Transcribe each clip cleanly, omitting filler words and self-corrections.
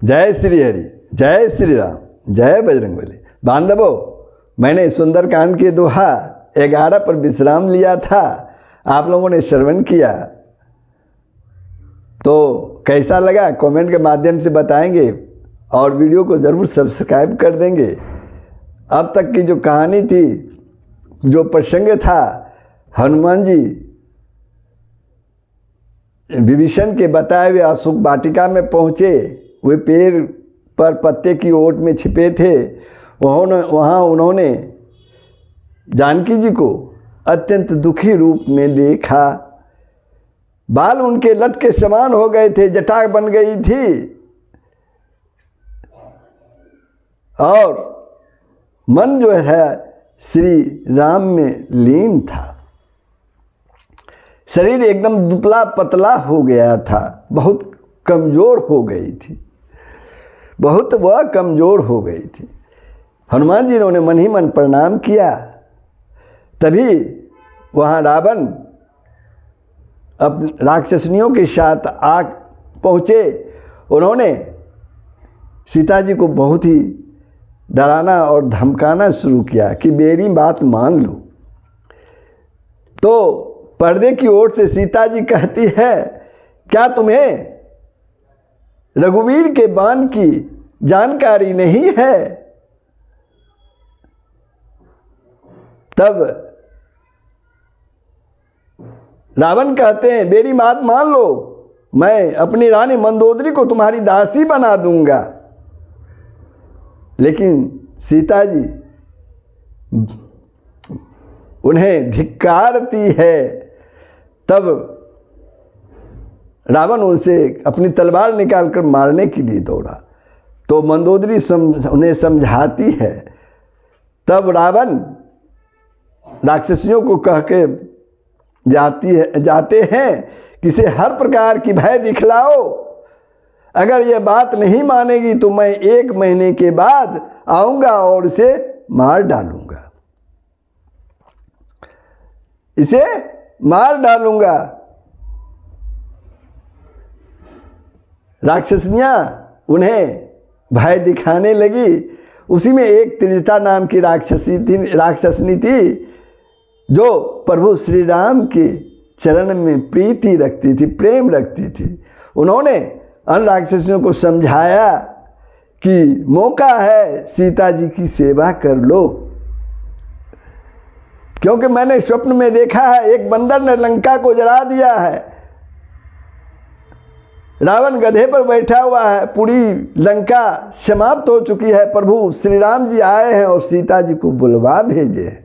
जय श्री हरि, जय श्री राम, जय बजरंगबली। बांधवों, मैंने सुंदरकांड के दोहा 11 पर विश्राम लिया था, आप लोगों ने श्रवण किया। तो कैसा लगा कमेंट के माध्यम से बताएंगे और वीडियो को ज़रूर सब्सक्राइब कर देंगे। अब तक की जो कहानी थी, जो प्रसंग था, हनुमान जी विभीषण के बताए हुए अशोक वाटिका में पहुँचे। वे पेड़ पर पत्ते की ओट में छिपे थे। वहाँ उन्होंने जानकी जी को अत्यंत दुखी रूप में देखा। बाल उनके लट के समान हो गए थे, जटा बन गई थी और मन जो है श्री राम में लीन था। शरीर एकदम दुबला पतला हो गया था, बहुत कमज़ोर हो गई थी, बहुत वह कमज़ोर हो गई थी। हनुमान जी ने मन ही मन प्रणाम किया। तभी वहाँ रावण अब राक्षसनियों के साथ आ पहुँचे। उन्होंने सीता जी को बहुत ही डराना और धमकाना शुरू किया कि मेरी बात मान लो। तो पर्दे की ओर से सीता जी कहती है, क्या तुम्हें रघुवीर के बाण की जानकारी नहीं है? तब रावण कहते हैं, मेरी बात मान लो, मैं अपनी रानी मंदोदरी को तुम्हारी दासी बना दूंगा। लेकिन सीता जी उन्हें धिक्कारती है। तब रावण उनसे अपनी तलवार निकालकर मारने के लिए दौड़ा। तो मंदोदरी उन्हें समझाती है। तब रावण राक्षसियों को कह के जाते हैं कि इसे हर प्रकार की भय दिखलाओ। अगर ये बात नहीं मानेगी तो मैं 1 महीने के बाद आऊँगा और इसे मार डालूँगा, इसे मार डालूँगा। राक्षसनियाँ उन्हें भय दिखाने लगी। उसी में एक त्रिजटा नाम की राक्षसनी थी जो प्रभु श्री राम के चरण में प्रीति रखती थी, प्रेम रखती थी। उन्होंने अन्य राक्षसियों को समझाया कि मौका है, सीता जी की सेवा कर लो, क्योंकि मैंने स्वप्न में देखा है एक बंदर ने लंका को जला दिया है। रावण गधे पर बैठा हुआ है, पूरी लंका समाप्त हो चुकी है। प्रभु श्री राम जी आए हैं और सीता जी को बुलवा भेजे हैं।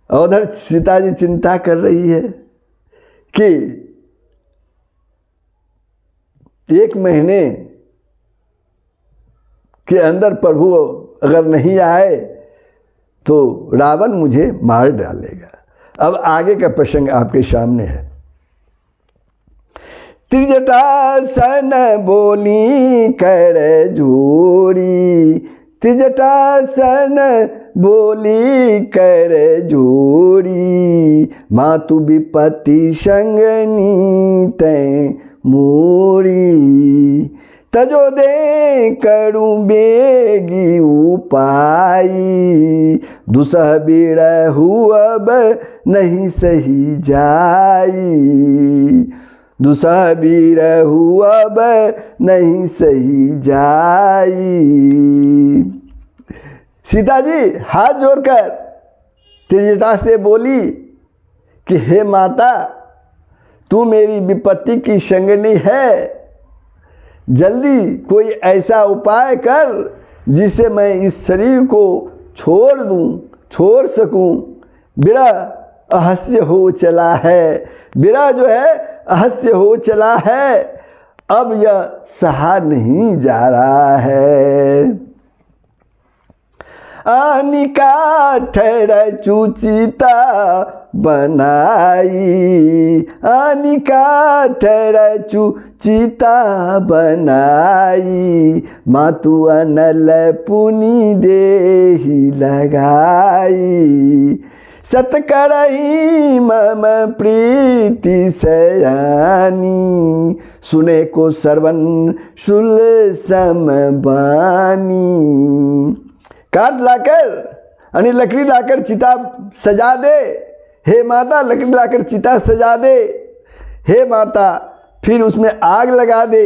उधर सीता जी चिंता कर रही है कि 1 महीने के अंदर प्रभु अगर नहीं आए तो रावण मुझे मार डालेगा। अब आगे का प्रसंग आपके सामने है। त्रिजटासन बोली कर जोरी, त्रिजटासन बोली कर जोरी, मातु विपत्ति संगनी तै मोरी, तजो दे करूँ बेगी उपाई, दुसह बिरहु अब नहीं सही जाई, दुसह बिरहु अब नहीं सही जाई। सीता जी हाथ जोड़कर त्रिजटा से बोली कि हे माता, तू मेरी विपत्ति की संगनी है, जल्दी कोई ऐसा उपाय कर जिससे मैं इस शरीर को छोड़ सकूं। विरह अहस्य हो चला है, विरह जो है अहस्य हो चला है, अब यह सहा नहीं जा रहा है। आनिका ठहर चुचिता बनाई, आनिका ठहर चुचिता बनाई, मातु अनल पुनि देहि लगाई, सत्करहि मम प्रीति सयानी, सुने को श्रवण शुल सम बानी। काट लाकर यानी लकड़ी लाकर चिता सजा दे, हे माता लकड़ी लाकर चिता सजा दे, हे माता फिर उसमें आग लगा दे,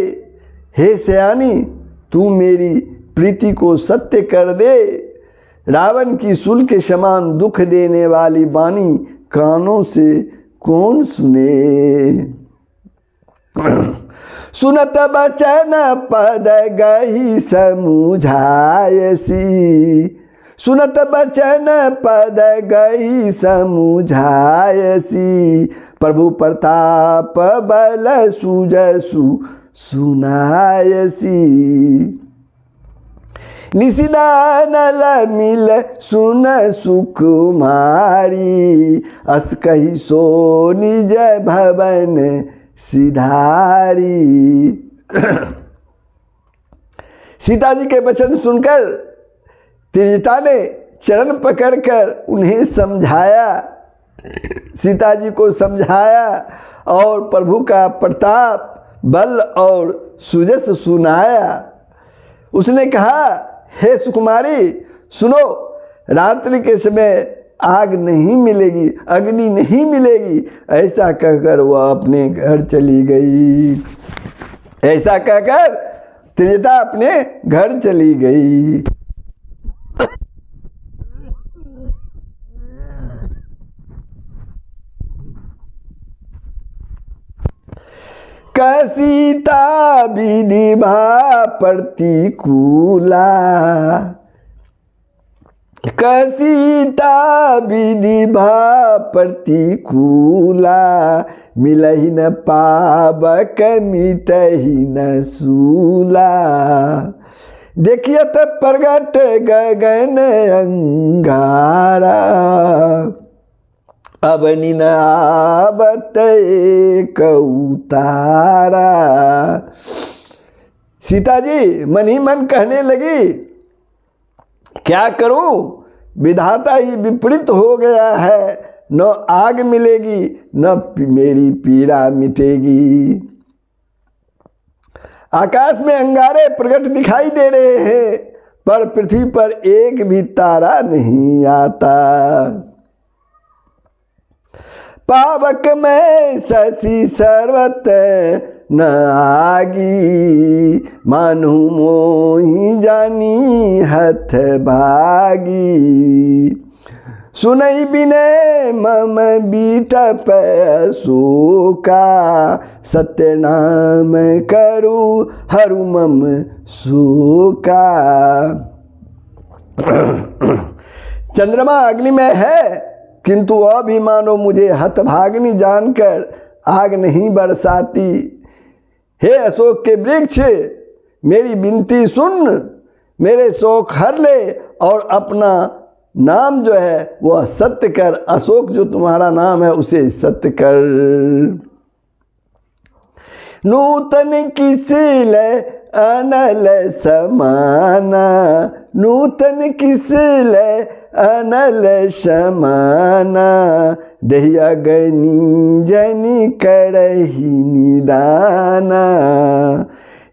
हे सयानी तू मेरी प्रीति को सत्य कर दे। रावण की शूल के समान दुख देने वाली वाणी कानों से कौन सुने। सुनत बचन पद गही समुझायसी, सुनत बचन पद गई समुझायसी, प्रभु प्रताप बल सुजसु सुनायसी। निशिदानल मिल सुन सुकुमारी, अस कही सो निज भवन सिधारी। सीता जी के वचन सुनकर त्रिजटा ने चरण पकड़कर उन्हें समझाया, सीता जी को समझाया और प्रभु का प्रताप बल और सुजस सुनाया। उसने कहा, हे सुकुमारी सुनो, रात्रि के समय आग नहीं मिलेगी, अग्नि नहीं मिलेगी। ऐसा कहकर वह अपने घर चली गई। ऐसा कहकर त्रिजटा अपने घर चली गई। सीता विधि भा प्रतिकूला, सीता विधि भा प्रतिकूला, मिलहि न पावक मिटहि न सूला। देखिए तो प्रगट गगन अंगारा, अब निन आवत एक उतारा। सीता जी मन ही मन कहने लगी, क्या करूं, विधाता ही विपरीत हो गया है, न आग मिलेगी न मेरी पीड़ा मिटेगी। आकाश में अंगारे प्रकट दिखाई दे रहे हैं, पर पृथ्वी पर एक भी तारा नहीं आता। पावक में शशि सर्वत न आगी, मानु मोहि जानी हथ भागी। सुनई बिने मम बीटप शोका, सत्य नाम करू हरु मम शोका। चंद्रमा अग्नि में है, किंतु वह भी मानो मुझे हतभागिनी जानकर आग नहीं बरसाती। हे अशोक के वृक्ष, मेरी विनती सुन, मेरे शोक हर ले और अपना नाम जो है वह सत्य कर। अशोक जो तुम्हारा नाम है उसे सत्य कर। नूतन किसिल अनल समाना, नूतन किसिल अनल समाना। दहिया गनी जनी करही निदाना,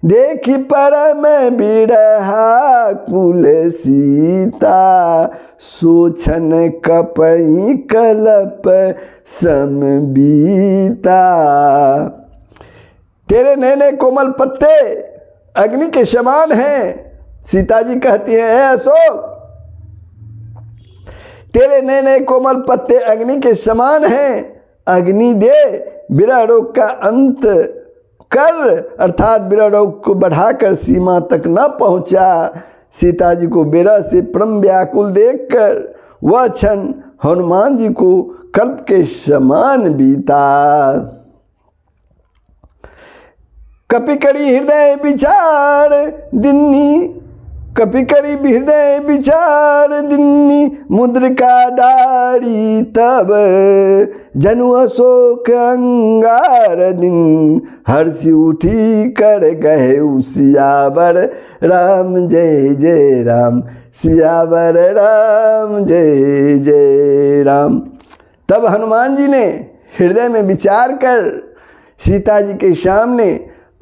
देखी परम बिरहा कुल सीता। सोचन कपई कलप समबीता। तेरे नैने कोमल पत्ते अग्नि के समान हैं। सीता जी कहती हैं, हे अशोक, तेरे नैने कोमल पत्ते अग्नि के समान हैं। अग्नि दे, विरह रोग का अंत कर, अर्थात विरह रोग को बढ़ाकर सीमा तक न पहुंचा। सीता जी को विरह से परम व्याकुल देखकर वह क्षण हनुमान जी को कल्प के समान बीता। कपि करी हृदय विचार दिन्नी, कपि करी हृदय विचार दिन्नी। मुद्रिका डारी तब जनु अशोक अंगार दिन। हर्षि उठी कर गहे सियावर राम जय जय राम, सियावर राम जय जय राम। तब हनुमान जी ने हृदय में विचार कर सीता जी के सामने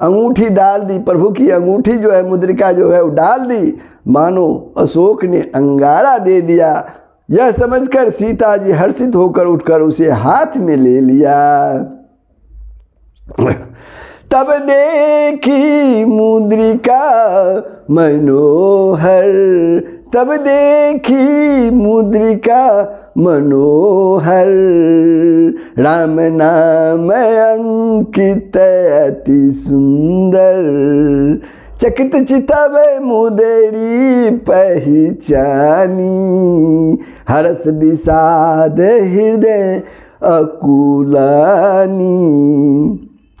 अंगूठी डाल दी। प्रभु की अंगूठी जो है, मुद्रिका जो है वो डाल दी। मानो अशोक ने अंगारा दे दिया। यह समझकर सीता जी हर्षित होकर उठकर उसे हाथ में ले लिया। तब देखी मुद्रिका मनोहर, तब देखी मुद्रिका मनोहर, राम नाम अंकित अति सुंदर, चकित चितव मुदरी पहचानी, हर्ष विषाद हृदय अकुलानी।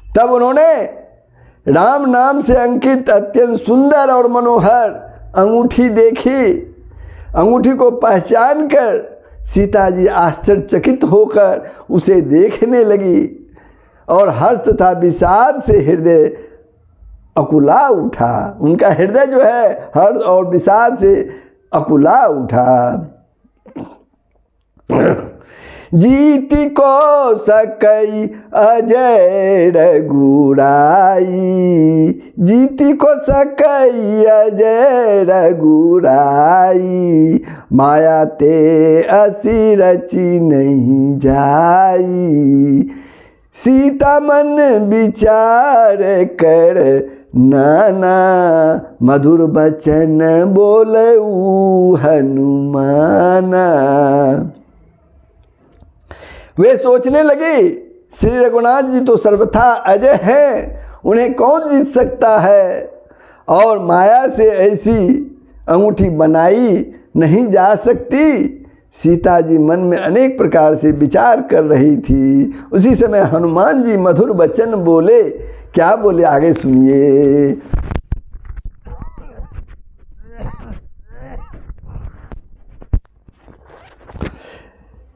तब उन्होंने राम नाम से अंकित अत्यंत सुंदर और मनोहर अंगूठी देखी। अंगूठी को पहचान कर सीता जी आश्चर्यचकित होकर उसे देखने लगी और हर्ष तथा विषाद से हृदय अकुला उठा। उनका हृदय जो है हर्ष और विषाद से अकुला उठा। जीति को सकई अजय रघुराई, जीति को सकई अजय रघुराई, माया ते असी रची नहीं जाई, सीता मन विचार कर नाना, मधुर बचन बोलऊ हनुमाना। वे सोचने लगे श्री रघुनाथ जी तो सर्वथा अजय हैं, उन्हें कौन जीत सकता है, और माया से ऐसी अंगूठी बनाई नहीं जा सकती। सीता जी मन में अनेक प्रकार से विचार कर रही थी। उसी समय हनुमान जी मधुर वचन बोले। क्या बोले आगे सुनिए।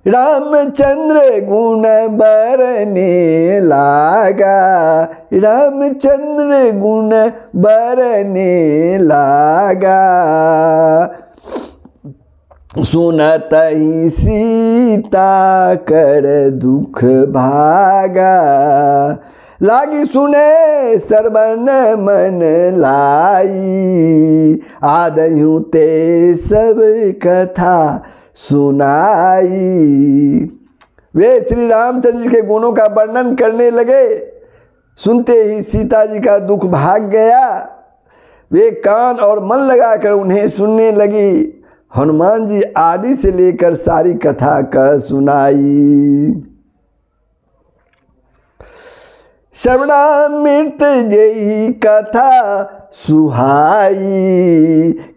रामचंद्र गुण बरने लागा, रामचंद्र गुण बरने लागा, सुनत ही सीता कर दुख भागा, लागी सुने सरवन मन लाई, आदयूं ते सब कथा सुनाई। वे श्री रामचंद्र के गुणों का वर्णन करने लगे। सुनते ही सीता जी का दुख भाग गया। वे कान और मन लगाकर उन्हें सुनने लगी। हनुमान जी आदि से लेकर सारी कथा कह सुनाई। श्रवणामृत जयी कथा सुहाई,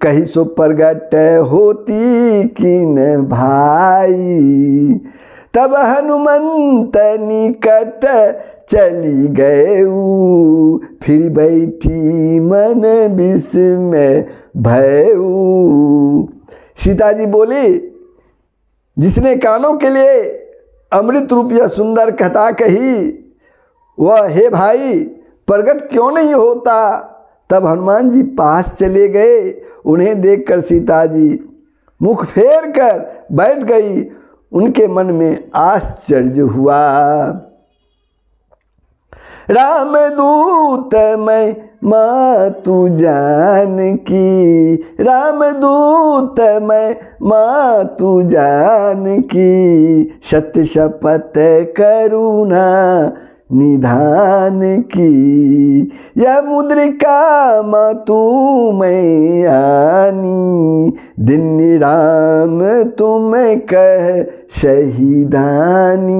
कहीं सो प्रगट होती किन भाई, तब हनुमंत निकट चली गयऊ, फिर बैठी मन विस्मय भयऊ। सीता जी बोली, जिसने कानों के लिए अमृत रूप यह सुंदर कथा कही वह हे भाई प्रकट क्यों नहीं होता। तब हनुमान जी पास चले गए। उन्हें देखकर सीता जी मुख फेर कर बैठ गई। उनके मन में आश्चर्य हुआ। रामदूत मैं मातु जानकी, रामदूत मैं मातु जानकी, सत्य शपथ करुणा निधान की, यह मुद्रिका मातु मैं आनी, दिन राम तुम कह शहीदानी।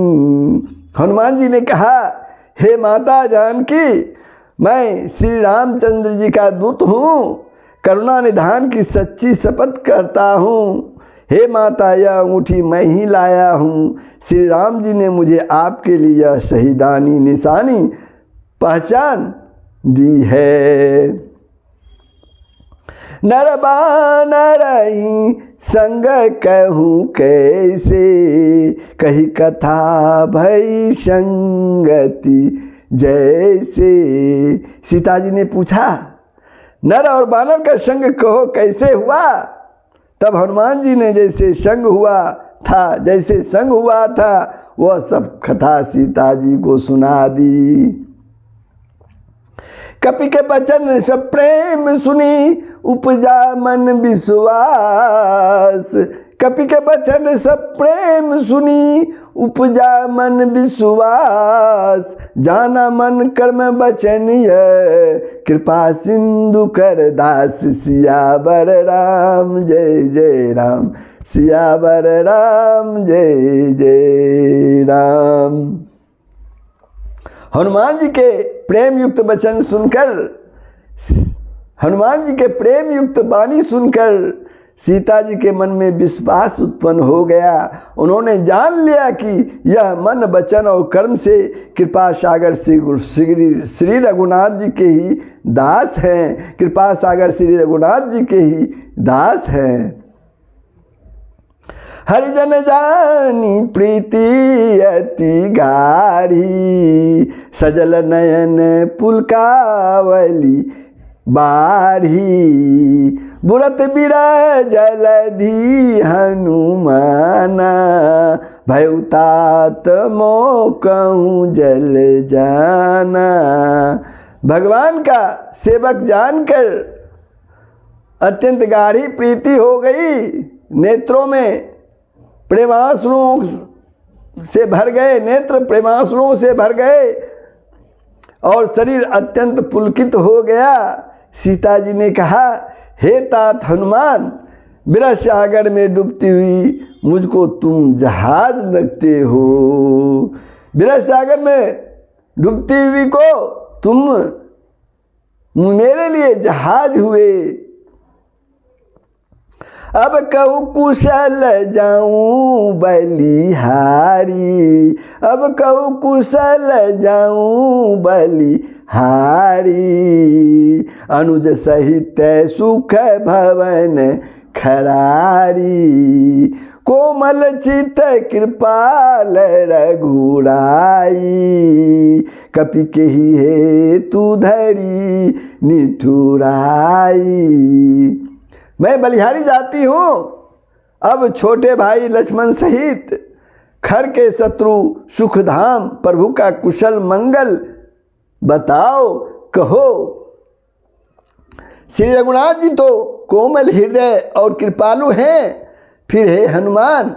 हनुमान जी ने कहा, हे माता जानकी, मैं श्री रामचंद्र जी का दूत हूँ, करुणा निधान की सच्ची शपथ करता हूँ। हे माता, यह अंगूठी मैं ही लाया हूँ। श्री राम जी ने मुझे आपके लिए यह शहीदानी निशानी पहचान दी है। नर बानर ही संग कहूँ कैसे, कही कथा भई संगति जैसे। सीता जी ने पूछा, नर और बानर का संग कहो कैसे हुआ। तब हनुमान जी ने जैसे संग हुआ था वह सब कथा सीता जी को सुना दी। कपि के बचन सब प्रेम सुनी, उपजा मन विश्वास। कपि के बचन सब प्रेम सुनी, उपजा मन विश्वास। जाना मन कर्म बचनिय, कृपा सिंधु कर दास। सियावर राम जय जय राम, सियावर राम जय जय राम। हनुमान जी के प्रेम युक्त वचन सुनकर, हनुमान जी के प्रेम युक्त वाणी सुनकर सीता जी के मन में विश्वास उत्पन्न हो गया। उन्होंने जान लिया कि यह मन वचन और कर्म से कृपा सागर श्री रघुनाथ जी के ही दास हैं। कृपा सागर श्री रघुनाथ जी के ही दास हैं। हरिजन जानी प्रीति अति गाढ़ी, सजल नयन पुलकावली बाढ़ी। बुरत बिराज जलधि हनुमाना, भयउतात मोकहूँ जल जाना। भगवान का सेवक जानकर अत्यंत गाढ़ी प्रीति हो गई। नेत्रों में प्रेमाश्रुओं से भर गए, नेत्र प्रेमाश्रुओं से भर गए और शरीर अत्यंत पुलकित हो गया। सीता जी ने कहा, हे तात हनुमान, विरह सागर में डूबती हुई मुझको तुम जहाज रखते हो। विरह सागर में डूबती हुई को तुम मेरे लिए जहाज हुए। अब कहूँ कुशल जाऊँ बलिहारी, अब कहूँ कुशल जाऊँ बलिहारी। अनुज सहित सुख भवन खरारी, कोमल चित कृपाल रघुराई। कपि के ही हेतु धरी निठुराई। मैं बलिहारी जाती हूँ, अब छोटे भाई लक्ष्मण सहित खर के शत्रु सुखधाम प्रभु का कुशल मंगल बताओ, कहो। श्री रघुनाथ जी तो कोमल हृदय और कृपालु हैं, फिर हे हनुमान,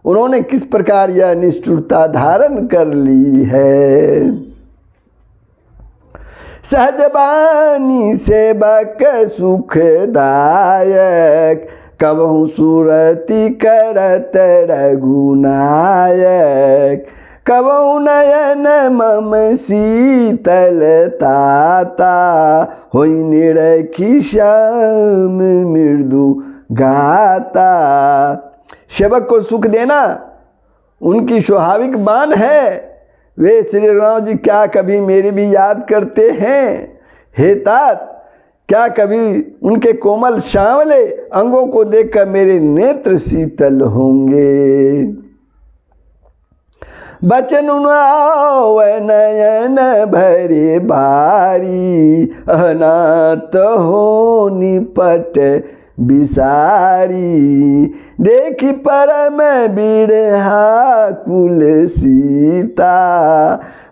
उन्होंने किस प्रकार यह निष्ठुरता धारण कर ली है। सहजबानी सेवक सुखदायक, कबहु सुरति करत रघुनायक। कबहु नयन मम शीतलताता, होई निरखी श्याम मृदु गाता। सेवक को सुख देना उनकी स्वाभाविक बान है। वे श्री राम जी क्या कभी मेरी भी याद करते हैं? हे तात, क्या कभी उनके कोमल सांवले अंगों को देखकर मेरे नेत्र शीतल होंगे? बचन नयन भरे भारी, अनाथ हो निपट बिसारी। देखी परम बिरहा कुल सीता,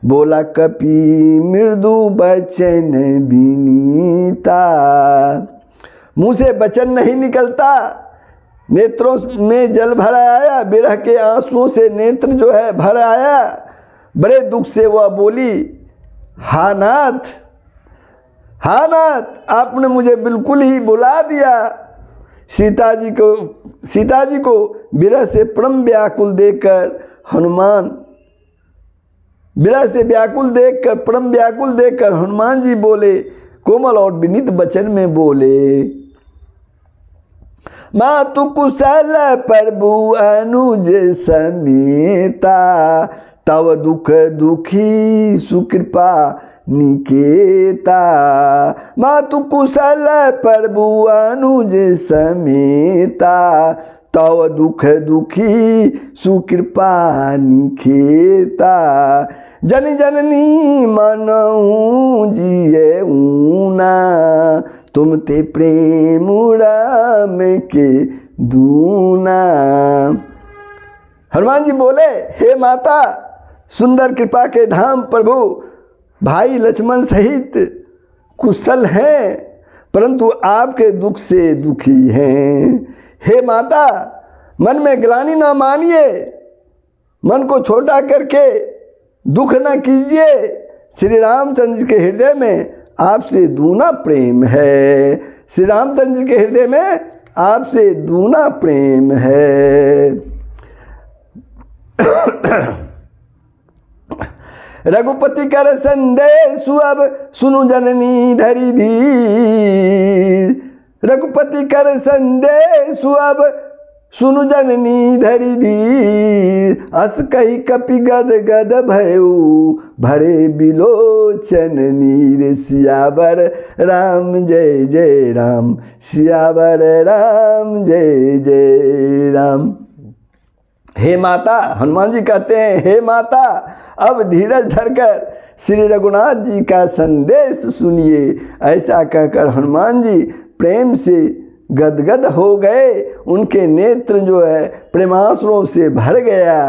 बोला कपि मृदु बचन विनीता। मुँह से वचन नहीं निकलता, नेत्रों में जल भर आया, विरह के आंसुओं से नेत्र जो है भर आया। बड़े दुख से वह बोली, हा नाथ, हा नाथ, आपने मुझे बिल्कुल ही बुला दिया। सीता जी को विरह से परम व्याकुल देखकर हनुमान, विरह से व्याकुल देखकर परम व्याकुल देखकर हनुमान जी बोले, कोमल और विनीत वचन में बोले, मातु कुशल प्रभु अनुज समेता। तव दुख दुखी सुकृपा निकेता। मातु कुशल प्रभु अनुज समेता। तव दुख दुखी सुकृपा निकेता। जन जननी मनऊँ जिये ऊना। तुम ते प्रेम राम के दूना। हनुमान जी बोले, हे माता, सुंदर कृपा के धाम प्रभु, भाई लक्ष्मण सहित कुशल हैं, परंतु आपके दुख से दुखी हैं। हे माता, मन में ग्लानि ना मानिए, मन को छोटा करके दुख न कीजिए। श्री रामचंद्र के हृदय में आपसे दूना प्रेम है। श्री रामचंद्र के हृदय में आपसे दूना प्रेम है। रघुपति कर संदेश अब सुनु जननी धरि धीर। रघुपति कर संदेश अब सुनु जननी धरि धीर। अस कही कपि गद गद भयउ भरे बिलोचन नीर। सियावर राम जय जय राम, सियावर राम जय जय राम। हे माता, हनुमान जी कहते हैं, हे माता, अब धीरज धरकर श्री रघुनाथ जी का संदेश सुनिए। ऐसा कहकर हनुमान जी प्रेम से गदगद हो गए। उनके नेत्र जो है प्रेमाश्रुओं से भर गया।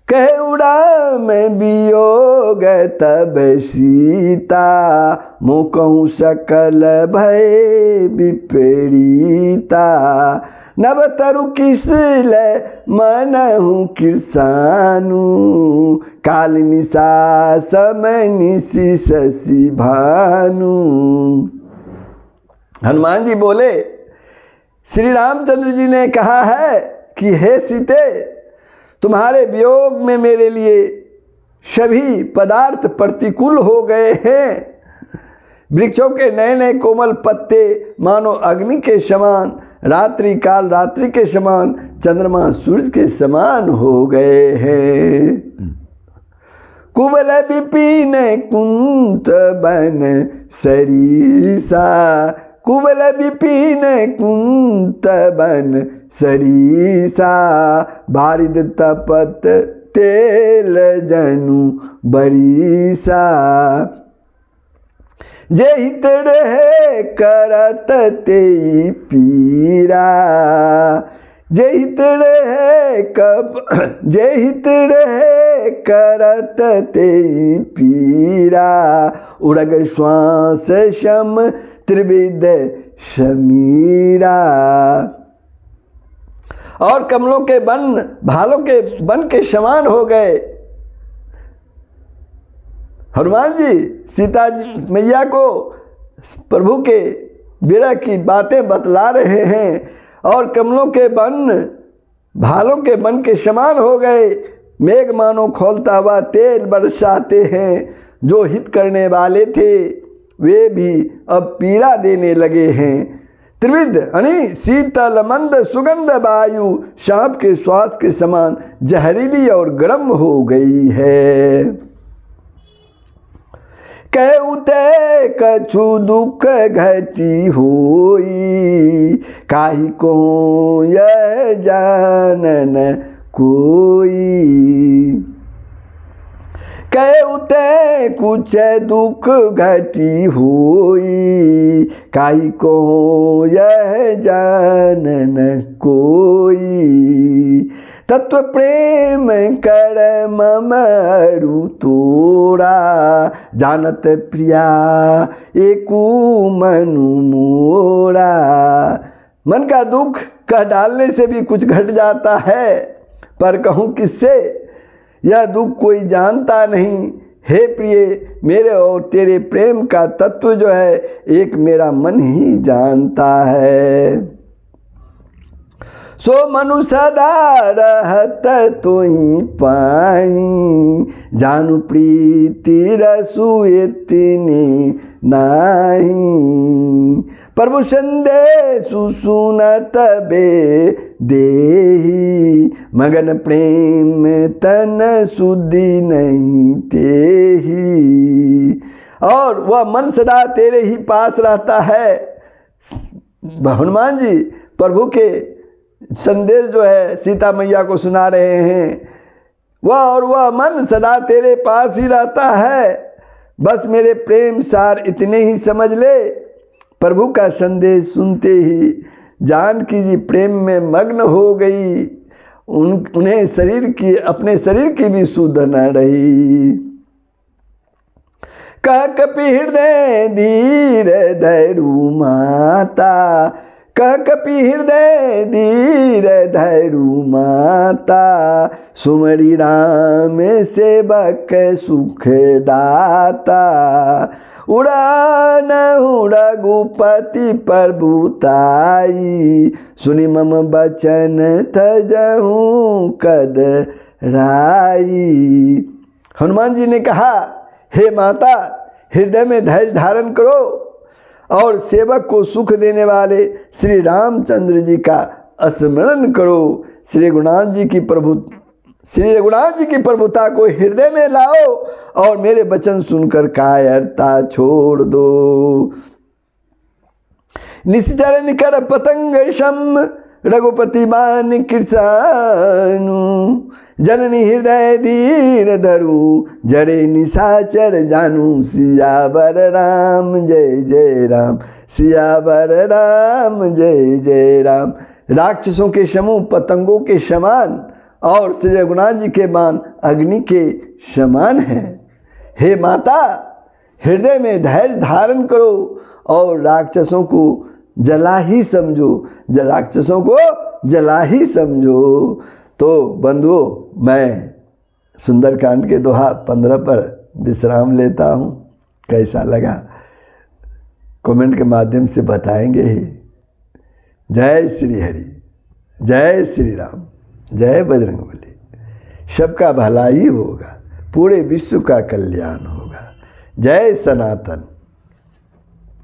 कहे उड़ा मैं वियोग तब सीता, मो कहूँ सकल भय विपरीता। नव तरु किस ले मनहु कृसानु, काल निशा समय निशि शशि भानु। हनुमान जी बोले, श्री रामचंद्र जी ने कहा है कि हे सीते, तुम्हारे वियोग में मेरे लिए सभी पदार्थ प्रतिकूल हो गए हैं। वृक्षों के नए नए कोमल पत्ते मानो अग्नि के समान, रात्रि काल रात्रि के समान, चंद्रमा सूरज के समान हो गए हैं। कुबल विपिन कुंत बन सरीसा, कुबल विपिन कुंत बन सरीसा। बारिद तपत तेल जनु बरीसा। जे हित रहे करत तेई पीरा, जे हित रहे जे हित रहे करत तेई पीरा। उड़ग श्वास शम त्रिविध समीरा। और कमलों के वन भालों के वन के समान हो गए। हनुमान जी सीता मैया को प्रभु के विरह की बातें बतला रहे हैं। और कमलों के वन भालों के वन के समान हो गए। मेघ मानो खोलता हुआ तेल बरसाते हैं। जो हित करने वाले थे वे भी अब पीड़ा देने लगे हैं। त्रिविध यानी शीतल मंद सुगंध वायु सांप के श्वास के समान जहरीली और गर्म हो गई है। कहते कछु दुख घटी होई, काहि को यह जानन कोई। कहते कुछ दुख घटी होई, काहि को यह जानन कोई। तत्व प्रेम कर ममरु तोरा, जानत प्रिया एकू मनु मोरा। मन का दुख कह डालने से भी कुछ घट जाता है, पर कहूँ किससे, यह दुख कोई जानता नहीं। हे प्रिय, मेरे और तेरे प्रेम का तत्व जो है एक मेरा मन ही जानता है। सो मनु सदा रहत तुहि पाई, जानु प्रीति रसु इतनी नाही। प्रभु संदेशु सुनत बे देही, मगन प्रेम तन सुधि नहीं तेही। और वह मन सदा तेरे ही पास रहता है। हनुमान जी प्रभु के संदेश जो है सीता मैया को सुना रहे हैं। वह मन सदा तेरे पास ही रहता है। बस मेरे प्रेम सार इतने ही समझ ले। प्रभु का संदेश सुनते ही जानकी जी प्रेम में मग्न हो गई उन्हें शरीर की, अपने शरीर की भी सुध न रही। कह कपि हृदय धीर धैरु माता, कह कपि हृदय धीर धैरु माता, सुमरि राम सेवक सुख दाता। उड़ानहु रघुपति प्रभुताई, सुनि मम बचन तजहु कद राई। हनुमान जी ने कहा, हे माता, हृदय में धैर्य धारण करो और सेवक को सुख देने वाले श्री रामचंद्र जी का स्मरण करो। श्री रघुनाथ जी की प्रभुता को हृदय में लाओ और मेरे वचन सुनकर कायरता छोड़ दो। निश्चर निकर पतंग सम रघुपति मान कृषानु, जननी हृदय धीर धरु जड़े निशाचर जानू। सियावर राम जय जय राम, सियावर राम जय जय राम। राक्षसों के समूह पतंगों के समान और श्री रघुनाथ जी के बाण अग्नि के समान हैं। हे माता, हृदय में धैर्य धारण करो और राक्षसों को जला ही समझो, राक्षसों को जला ही समझो। तो बंधुओं, मैं सुंदरकांड के दोहा 15 पर विश्राम लेता हूँ। कैसा लगा कमेंट के माध्यम से बताएंगे ही। जय श्री हरि, जय श्री राम, जय बजरंगबली। सबका भला ही होगा, पूरे विश्व का कल्याण होगा। जय सनातन।